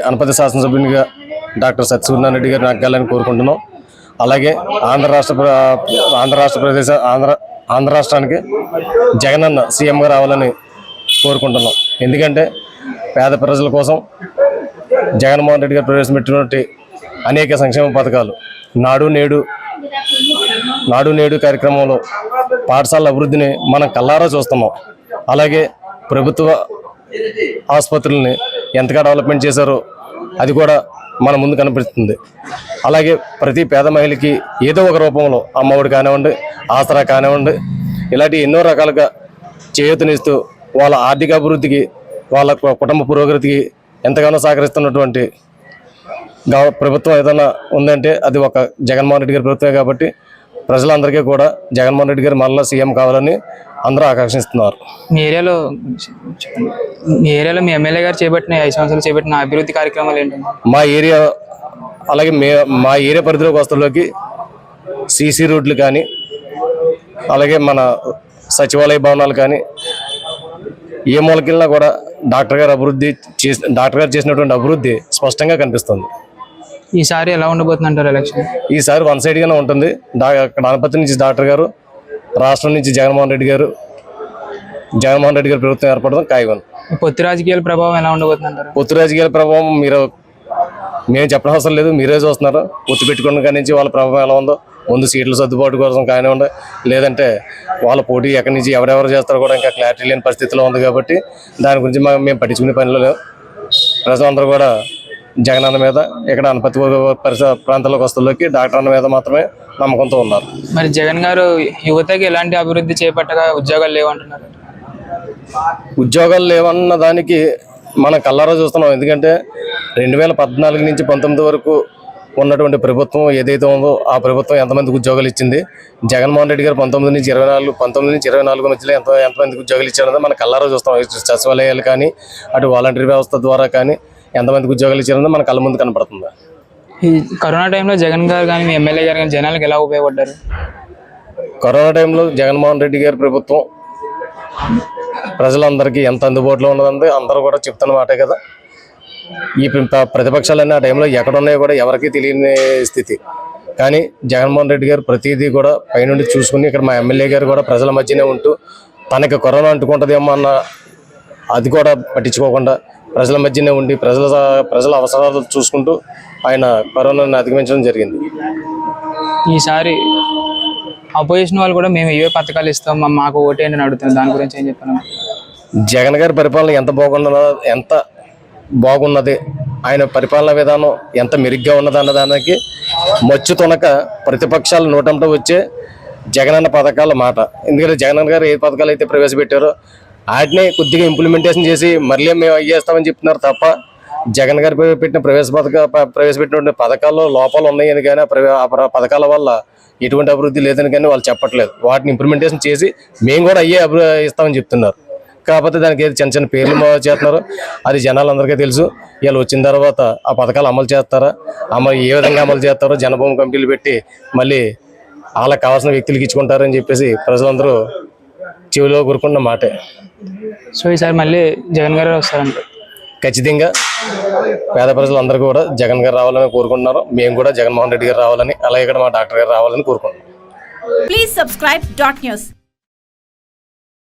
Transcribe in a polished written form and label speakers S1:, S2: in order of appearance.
S1: Anaparthi శాసనసభ్యునిగా doctor Satyasuryanarayana Reddy గారు నెగ్గాలని కోరుకుంటున్నాం. అలాగే ఆంధ్ర రాష్ట్రానికి జగనన్న సీఎంగా రావాలని కోరుకుంటున్నాం. ఎందుకంటే పేద ప్రజల కోసం జగన్మోహన్ రెడ్డి గారు ప్రవేశపెట్టినటువంటి అనేక సంక్షేమ పథకాలు నాడు నేడు కార్యక్రమంలో పాఠశాల అభివృద్ధిని మనం కల్లారా చూస్తున్నాం. అలాగే ప్రభుత్వ ఆసుపత్రుల్ని ఎంతగా డెవలప్మెంట్ చేశారో అది కూడా మన ముందు కనిపిస్తుంది. అలాగే ప్రతి పేద మహిళకి ఏదో ఒక రూపంలో అమ్మఒడి కానివ్వండి, ఆసరా కానివ్వండి, ఇలాంటి ఎన్నో రకాలుగా చేయూతనిస్తూ వాళ్ళ ఆర్థిక అభివృద్ధికి, వాళ్ళ కుటుంబ పురోగతికి ఎంతగానో సహకరిస్తున్నటువంటి ప్రభుత్వం ఏదైనా ఉందంటే అది ఒక జగన్మోహన్ రెడ్డి గారి ప్రభుత్వమే. కాబట్టి ప్రజలందరికీ కూడా జగన్మోహన్ రెడ్డి గారు మళ్ళీ సీఎం కావాలని అందరూ ఆకాంక్షిస్తున్నారు.
S2: మీ ఏరియాలో మీ ఎమ్మెల్యే గారు చేపట్టిన 5 సంవత్సరాలు చేపట్టిన అభివృద్ధి కార్యక్రమాలు ఏంటంటే
S1: మా ఏరియా పరిధిలోకి వస్తువులోకి సీసీ రోడ్లు కానీ, అలాగే మన సచివాలయ భవనాలు కానీ, ఏ మూలకెళ్ళినా కూడా డాక్టర్ గారు చేసినటువంటి అభివృద్ధి స్పష్టంగా కనిపిస్తుంది.
S2: ఈసారి ఎలా ఉండబోతుంది అంటారు ఎలక్షన్?
S1: ఈసారి వన్ సైడ్గానే ఉంటుంది. అనపతి నుంచి డాక్టర్ గారు, రాష్ట్రం నుంచి జగన్మోహన్ రెడ్డి గారు ప్రభుత్వం ఏర్పడడం ఖాయం.
S2: పొత్తు రాజకీయాల ప్రభావం ఎలా ఉండబోతుంది అంటారు?
S1: పొత్తు రాజకీయాల ప్రభావం మేము చెప్పడం అవసరం లేదు, మీరే చూస్తున్నారు. పొత్తు పెట్టుకున్న కాడి నుంచి వాళ్ళ ప్రభావం ఎలా ఉందో. ముందు సీట్ల సర్దుబాటు కోసం కానివ్వండి, లేదంటే వాళ్ళ పోటీ ఎక్కడి నుంచి ఎవరెవరు చేస్తారో కూడా ఇంకా క్లారిటీ లేని పరిస్థితిలో ఉంది. కాబట్టి దాని గురించి మేము పట్టించుకునే పనిలో లేవు. ప్రజలందరూ కూడా జగనన్న మీద, ఇక్కడ అనపతి ప్రాంతాలకు వస్తువులకి డాక్టర్ అన్న మీద మాత్రమే నమ్మకంతో ఉన్నారు.
S2: మరి జగన్ గారు యువతకి ఎలాంటి అభివృద్ధి చేపట్టగా ఉద్యోగాలు లేవంటున్నారు?
S1: ఉద్యోగాలు లేవన్న దానికి మనం కల్లారా చూస్తున్నాం. ఎందుకంటే 2014 నుంచి 19 వరకు ఉన్నటువంటి ప్రభుత్వం ఏదైతే ఉందో ఆ ప్రభుత్వం ఎంతమందికి ఉద్యోగాలు ఇచ్చింది, జగన్మోహన్ రెడ్డి గారు 19 నుంచి 24 మధ్యలో ఎంతమందికి ఉద్యోగాలు ఇచ్చారన్నది మనం కల్లారా చూస్తాం. సచివాలయాలు కానీ, అటు వాలంటీర్ వ్యవస్థ ద్వారా కానీ ఎంతమందికి ఉద్యోగాలు ఇచ్చారన్నది మన కళ్ళ ముందు కనపడుతుంది.
S2: ఈ కరోనా టైంలో జగన్ గారు కానీ మీ ఎమ్మెల్యే గారు కానీ జనాలకు ఎలా ఉపయోగపడ్డారు?
S1: కరోనా టైంలో జగన్మోహన్ రెడ్డి గారి ప్రభుత్వం ప్రజలందరికీ ఎంత అందుబాటులో ఉన్నదంటే అందరూ కూడా చెప్తున్న మాటే కదా. ఈ ప్రతిపక్షాలన్నీ ఆ టైంలో ఎక్కడున్నాయో కూడా ఎవరికీ తెలియని స్థితి. కానీ జగన్మోహన్ రెడ్డి గారు ప్రతిదీ కూడా పైనుండి చూసుకుని, ఇక్కడ మా ఎమ్మెల్యే గారు కూడా ప్రజల మధ్యనే ఉంటూ తనకి కరోనా అంటుకుంటుందేమో అన్న అది కూడా పట్టించుకోకుండా ప్రజల మధ్యనే ఉండి ప్రజల అవసరాలు చూసుకుంటూ ఆయన కరోనాను అధిగమించడం జరిగింది.
S2: ఈసారి అపోజిషన్ వాళ్ళు కూడా మేము ఇవే పథకాలు ఇస్తాం, మాకు ఓటేంటి అని అడుగుతున్నారు. దాని గురించి ఏం చెప్పాను?
S1: జగన్ గారి పరిపాలన ఎంత బాగున్నది, ఆయన పరిపాలన విధానం ఎంత మెరుగ్గా ఉన్నది అన్నదానికి మచ్చు తొనక ప్రతిపక్షాలు నోటంట వచ్చే జగనన్న పథకాల మాట. ఎందుకంటే జగన్ గారు ఏ పథకాలు అయితే ప్రవేశపెట్టారో వాటిని కొద్దిగా ఇంప్లిమెంటేషన్ చేసి మళ్ళీ మేము అయ్యేస్తామని చెప్తున్నారు తప్ప, జగన్ గారు ప్రవేశపెట్టిన పథకాల్లో లోపాలు ఉన్నాయని కానీ ఆ పథకాల వల్ల ఎటువంటి అభివృద్ధి లేదని కానీ వాళ్ళు చెప్పట్లేదు. వాటిని ఇంప్లిమెంటేషన్ చేసి మేము కూడా ఇస్తామని చెప్తున్నారు. కాకపోతే దానికి ఏది చిన్న చిన్న పేర్లు చేస్తున్నారు, అది జనాలందరికీ తెలుసు. వీళ్ళు వచ్చిన తర్వాత ఆ పథకాలు అమలు చేస్తారా, ఏ విధంగా అమలు చేస్తారో జనభూమి కమిటీలు పెట్టి మళ్ళీ వాళ్ళకి కావాల్సిన వ్యక్తులకి ఇచ్చుకుంటారని చెప్పేసి ప్రజలందరూ చెవిలో కూరుకున్న మాటే.
S2: సో ఈసారి మళ్ళీ జగన్ గారు వస్తారంట?
S1: ఖచ్చితంగా పేద ప్రజలందరూ కూడా జగన్ గారు రావాలని కోరుకుంటున్నారు. మేము కూడా జగన్మోహన్ రెడ్డి గారు రావాలని, అలాగే ఇక్కడ మా డాక్టర్ గారు రావాలని కోరుకుంటున్నాం.
S3: Please subscribe .news.